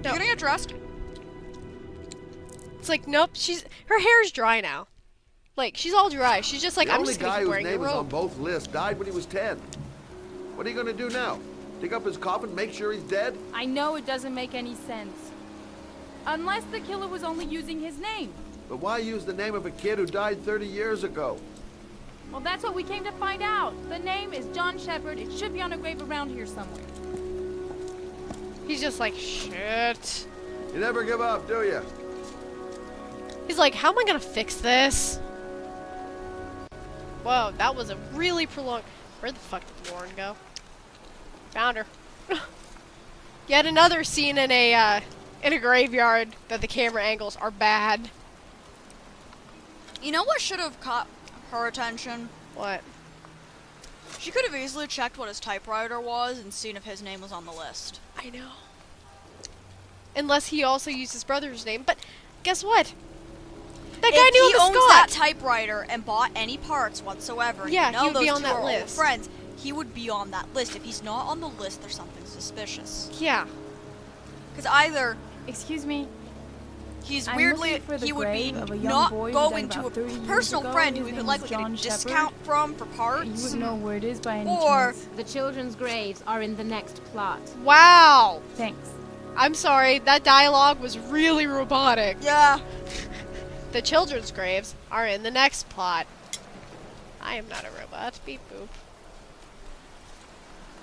No. You gonna get dressed? It's like, nope, her hair's dry now. Like, she's all dry. She's just like, The I'm only just gonna guy keep whose wearing a name is on robe. both lists died when he was 10. What are you gonna do now? Dig up his coffin, make sure he's dead? I know it doesn't make any sense. Unless the killer was only using his name. But why use the name of a kid who died 30 years ago? Well, that's what we came to find out. The name is John Shepard. It should be on a grave around here somewhere. He's just like, shit. You never give up, do you? He's like, how am I gonna fix this? Whoa, that was a really prolonged... Where the fuck did Lauren go? Found her. Yet another scene in a graveyard that the camera angles are bad. You know what should have caught her attention? What? She could have easily checked what his typewriter was and seen if his name was on the list. I know. Unless he also used his brother's name, but guess what? That guy knew If him he as owns that Scott. typewriter and bought any parts whatsoever, and Yeah, you know he would those be on two that are old list. friends, he would be on that list. If he's not on the list, there's something suspicious. Yeah. Because either Excuse me. he's I'm weirdly, looking for the he would be grave of a young not boy who going died to a about 30 years personal ago. friend His who he name could is likely get John a Shepard. discount from for You parts. wouldn't know where it is by any Or- chance. The children's graves are in the next plot. Wow. Thanks. I'm sorry, that dialogue was really robotic. Yeah. The children's graves are in the next plot. I am not a robot. Beep boop.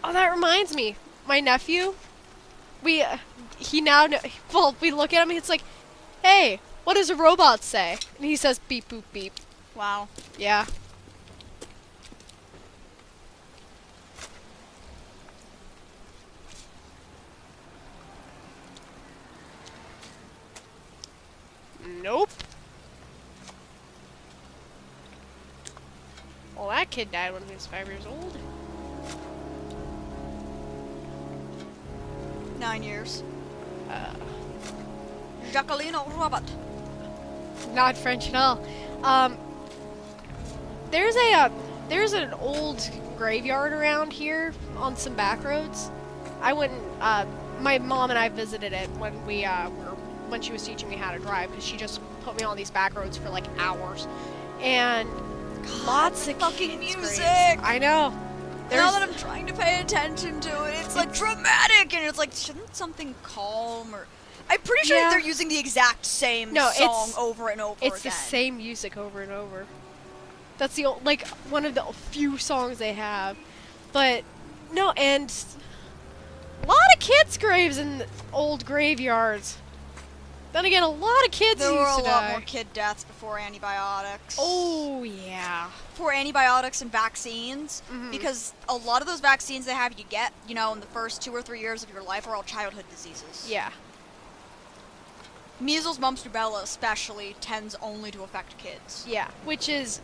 Oh, that reminds me. My nephew, he now, well, we look at him and it's like, hey, what does a robot say? And he says beep boop beep. Wow. Yeah. Nope. Well, that kid died when he was 5 years old. 9 years. Jacqueline Robert. Not French at all. There's an old graveyard around here on some back roads. I went. My mom and I visited it when when she was teaching me how to drive, because she just put me on these back roads for like hours, and lots of fucking kids' music. graves. I know. Now that I'm trying to pay attention to it, it's like dramatic, and it's like, shouldn't something calm or? I'm pretty sure Yeah. they're using the exact same No, song it's- over and over It's again. the same music over and over. That's like one of the few songs they have. But no, and a lot of kids' graves in old graveyards. Then again, a lot of kids There used were to a lot die. more kid deaths before antibiotics. Oh yeah. Before antibiotics and vaccines, Mhm. because a lot of those vaccines they have you get, in the first 2 or 3 years of your life are all childhood diseases. Yeah. Measles, mumps, rubella especially tends only to affect kids. Yeah. Which is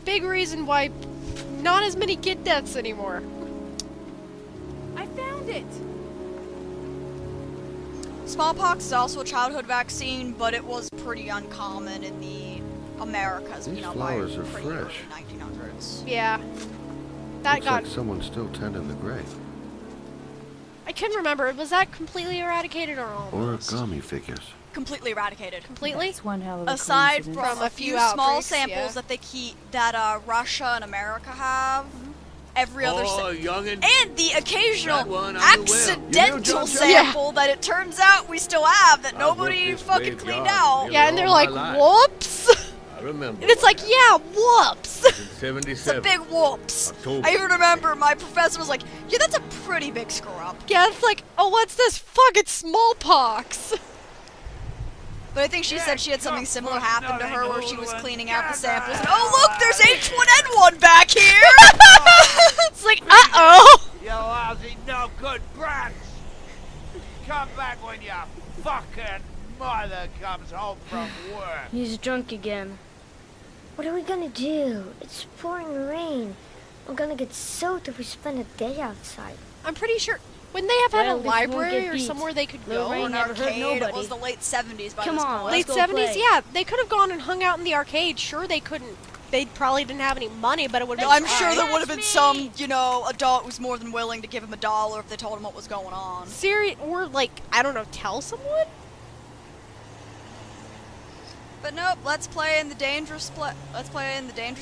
big reason why not as many kid deaths anymore. I found it. Smallpox is also a childhood vaccine, but it was pretty uncommon in the Americas, These by flowers are pretty fresh. early 1900s. Yeah. That Looks got. like someone's still tending the grave. I couldn't remember. Was that completely eradicated or almost? Origami figures. Completely eradicated. Completely? That's one hell of a Aside coincidence. from From a a few few small outbreaks, samples yeah. that they keep, that Russia and America have, every other youngin'. and the occasional That one I knew well. accidental You knew John sample that it turns out we still have that I've nobody worked this fucking cleaned graveyard out. nearly Yeah, and they're all my like, life. whoops! I remember. And it's like, yeah, whoops! in It's a 77. big whoops. October. I even remember my professor was like, yeah, that's a pretty big screw up. Yeah, it's like, oh, what's this? Fuck, it's smallpox! But I think she said she had something similar happen to her where she was nothing. cleaning out the samples and, oh look, there's H1N1 back here! It's like, uh-oh! You lousy, no good brats! Come back when your fucking mother comes home from work. He's drunk again. What are we gonna do? It's pouring rain. We're gonna get soaked if we spend a day outside. I'm pretty sure, wouldn't they have had Well, a this won't library get or beat. somewhere they could Little go? rain An never hurt arcade, it nobody. was the late 70s by Come this on, point. Late let's go 70s? play. Yeah, they could have gone and hung out in the arcade. Sure, they couldn't they probably didn't have any money, but it would. I'm sure there would have been some, you know, adult who's more than willing to give him $1 if they told him what was going on. Or like, I don't know, tell someone. But nope, let's play in the dangerous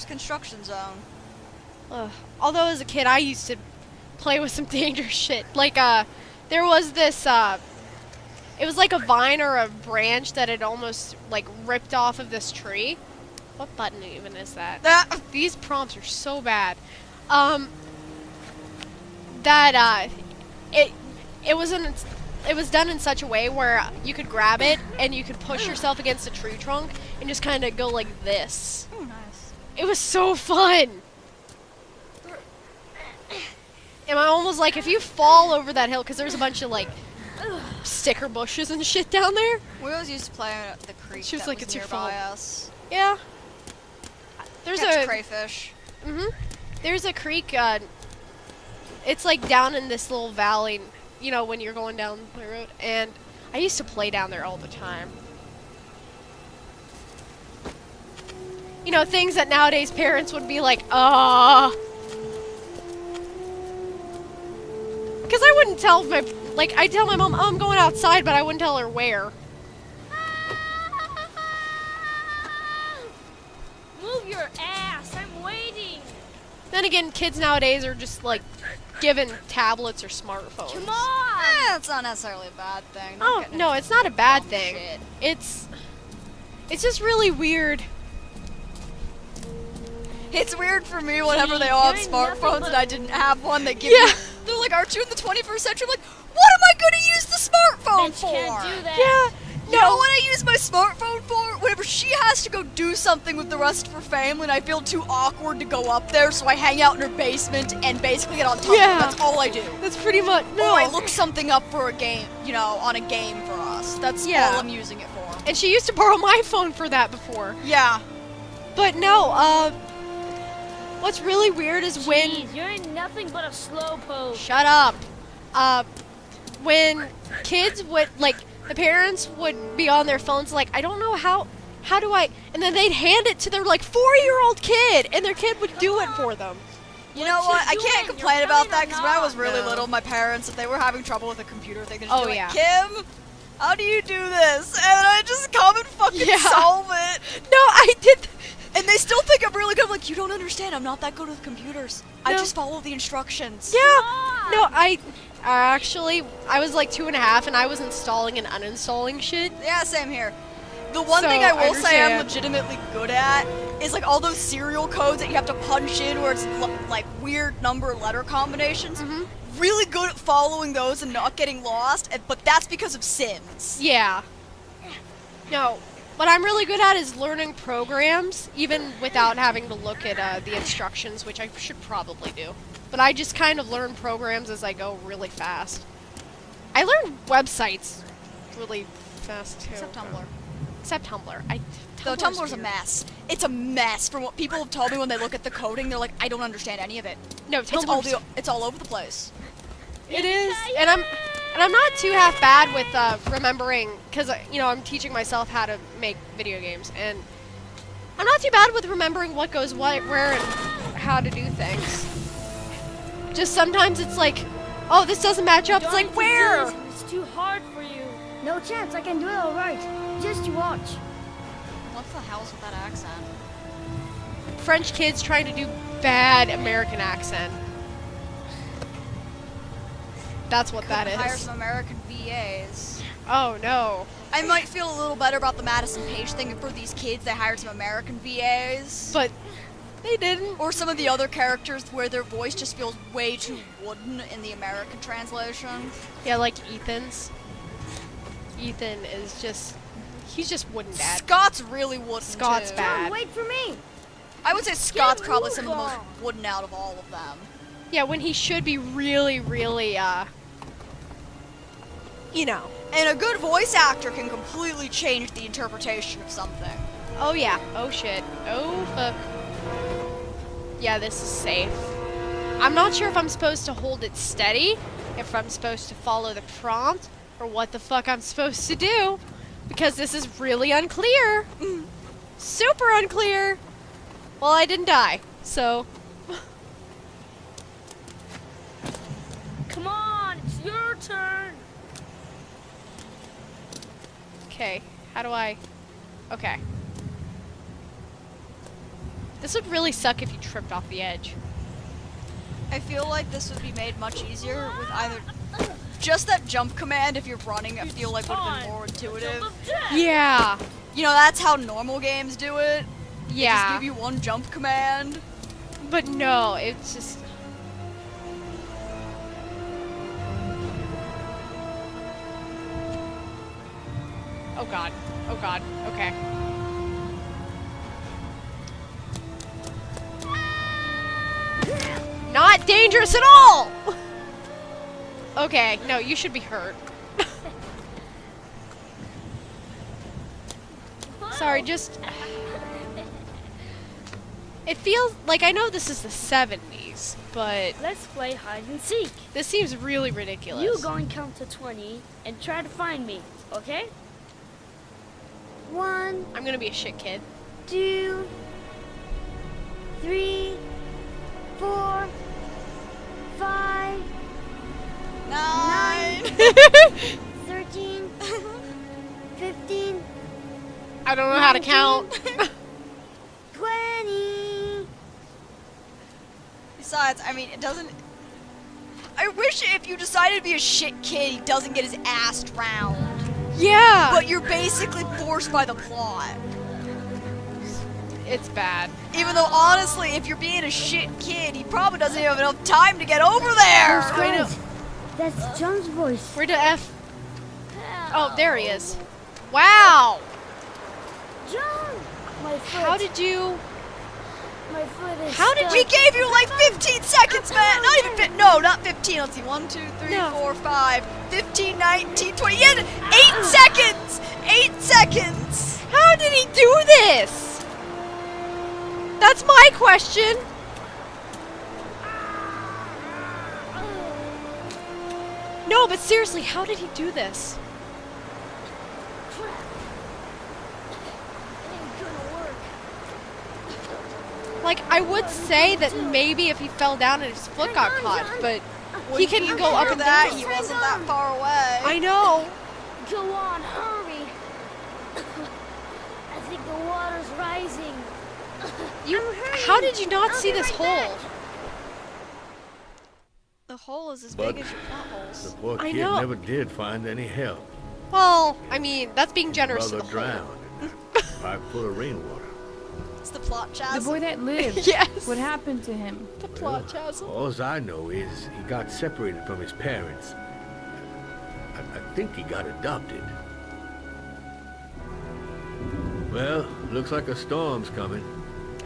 construction zone. Although as a kid, I used to play with some dangerous shit. Like, there was this, it was like a vine or a branch that had almost, like, ripped off of this tree. What button even is that? These prompts are so bad. It was done in such a way where you could grab it and you could push yourself against a tree trunk and just kind of go like this. Oh, nice. It was so fun. And I almost like, if you fall over that hill, because there's a bunch of like sticker bushes and shit down there. We always used to play at the creek She was that like, was it's your nearby fault. us. Yeah. There's Catch a crayfish. There's a creek. It's like down in this little valley. You know, when you're going down the road, and I used to play down there all the time. You know, things that nowadays parents would be like, because I wouldn't tell I'd tell my mom, oh, I'm going outside, but I wouldn't tell her where. Move your ass! I'm waiting! Then again, kids nowadays are just like given tablets or smartphones. Come on! It's not necessarily a bad thing. Don't Oh, get no, into it's not a bad dumb thing. shit. It's just really weird. It's weird for me whenever they all have You're nothing smartphones but- and I didn't have one. They give Yeah. me, they're like, aren't you in the 21st century? I'm like, what am I gonna use the smartphone Bitch for? can't do that. Yeah. You know what I use my smartphone for? Whenever she has to go do something with the rest of her family and I feel too awkward to go up there, so I hang out in her basement and basically get on top of Yeah. her. That's all I do. That's pretty much Or I look something up for a game, you know, on a game for us. That's Yeah. all I'm using it for. And she used to borrow my phone for that before. Yeah. But no, what's really weird is when... Jeez, you're nothing but a slowpoke. Shut up. When kids would, like, the parents would be on their phones like, I don't know how do I... And then they'd hand it to their, like, 4-year-old kid, and their kid would do it for them. You know what? I can't doing? complain You're about fine that or because when I was not? really No. little, my parents, if they were having trouble with a computer thing, they'd just Oh, be like, yeah. Kim, how do you do this? And I just come and fucking Yeah. solve it. No, I did... And they still think I'm really good. I'm like, you don't understand. I'm not that good with computers. I No. just follow the instructions. Yeah. on. No, I was like 2.5, and I was installing and uninstalling shit. Yeah, same here. The one So, thing I will say I'm understand. legitimately good at is like all those serial codes that you have to punch in where it's like weird number letter combinations. Mm-hmm. Really good at following those and not getting lost, but that's because of Sims. Yeah. No, what I'm really good at is learning programs, even without having to look at the instructions, which I should probably do. But I just kind of learn programs as I go really fast. I learn websites really fast, too. Except Tumblr. Except Tumblr. Though Tumblr's a weird. mess. It's a mess. From what people have told me when they look at the coding, they're like, I don't understand any of it. No, Tumblr's... It's all over the place. It is, and I'm not too half bad with remembering, because you know I'm teaching myself how to make video games, and I'm not too bad with remembering what goes what, where, and how to do things. Just sometimes it's like, oh, this doesn't match up. It's like, where? It's too hard for you. No chance, I can do it all right. Just you watch. What the hell's with that accent? French kids trying to do bad American accent. That's what that Hire is. some American VAs. Oh no. I might feel a little better about the Madison Page thing if for these kids they hired some American VAs. But they didn't. Or some of the other characters where their voice just feels way too wooden in the American translation. Yeah, like Ethan's. Ethan is just, he's just wooden dad. Scott's really wooden Scott's too. bad. John, wait for me. I would say Scott's probably move some of the most on. wooden out of all of them. Yeah, when he should be really, really, you know. And a good voice actor can completely change the interpretation of something. Oh yeah. Oh shit. Oh fuck. Yeah, this is safe. I'm not sure if I'm supposed to hold it steady, if I'm supposed to follow the prompt, or what the fuck I'm supposed to do, because this is really unclear. Super unclear. Well, I didn't die, so... Come on, it's your turn. Okay, how do I... Okay. This would really suck if you tripped off the edge. I feel like this would be made much easier with either just that jump command if you're running. I feel like would have been more intuitive. Yeah. You know, that's how normal games do it. They just Yeah. give you one jump command. But no, it's just... Oh god. Oh god. Okay. Not dangerous at all! Okay, no, you should be hurt. Sorry, just... It feels like, I know this is the 70s, but Let's play hide and seek. this seems really ridiculous. You go and count to 20 and try to find me, okay? 1, I'm gonna be a shit kid. 2, 3, 4, 5, 9. 13, 15, I don't know how to count. 20. Besides, I mean, it doesn't. I wish if you decided to be a shit kid, he doesn't get his ass drowned. Yeah! But you're basically forced by the plot. It's bad. Even though, honestly, if you're being a shit kid, he probably doesn't have enough time to get over there. I know. That's John's voice. Where did F... Oh, there he is. Wow! John! My foot. How did you... My foot is How did stuck. We gave you like 15 seconds, man. Not even no, not 15. Let's see. 1, 2, 3, No. 4, 5, 15, 19, 20. He had 8 seconds. 8 seconds. How did he do this? That's my question. No, but seriously, how did he do this? It ain't gonna work. Like, I would say that maybe if he fell down and his foot got caught, but he can You go up hear and that. down. He wasn't that far away. I know. Go on, hurry. I think the water's rising. You. How did you not see this hole? The hole is as But- big as your plot holes. The poor I kid know. never did find any help. Well, I mean, that's being generous to Brother the hole. drowned in a pipe full of rainwater. It's the plot, Chaz. The boy that lived. Yes. What happened to him? The plot chasm. All I know is he got separated from his parents. I think he got adopted. Well, looks like a storm's coming.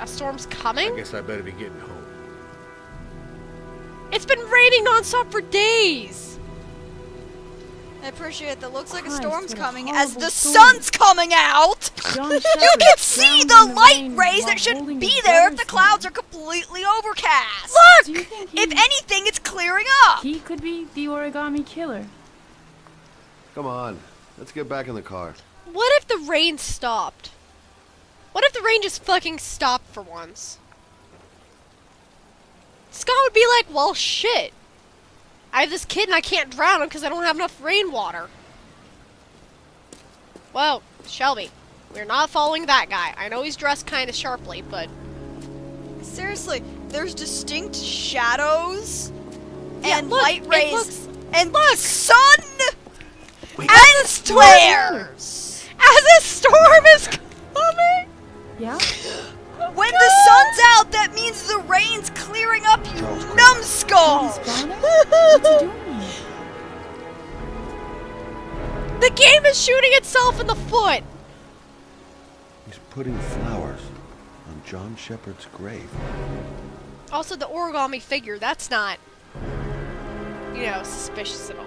A storm's I coming? guess I better be getting home. It's been raining nonstop for days. I appreciate that. Looks like a Christ, storm's what a coming as horrible the story. sun's coming out. John You Shepherd can see drowned in the light rain rays while that shouldn't holding be his there if brother's the clouds are hand. completely overcast. Do you Look! think If he- anything, it's clearing up. He could be the origami killer. Come on, let's get back in the car. What if the rain stopped? What if the rain just fucking stopped for once? Scott would be like, well, shit. I have this kid and I can't drown him because I don't have enough rainwater. Whoa, Shelby. We're not following that guy. I know he's dressed kind of sharply, but... Seriously, there's distinct shadows Yeah, and look, light it rays looks- and the sun and flares. As a storm is coming! Yeah? When the sun's out, that means the rain's clearing up, you numbskull. He's found him? What's he doing? The game is shooting itself in the foot! He's putting flowers on John Shepherd's grave. Also, the origami figure, that's not, you know, suspicious at all.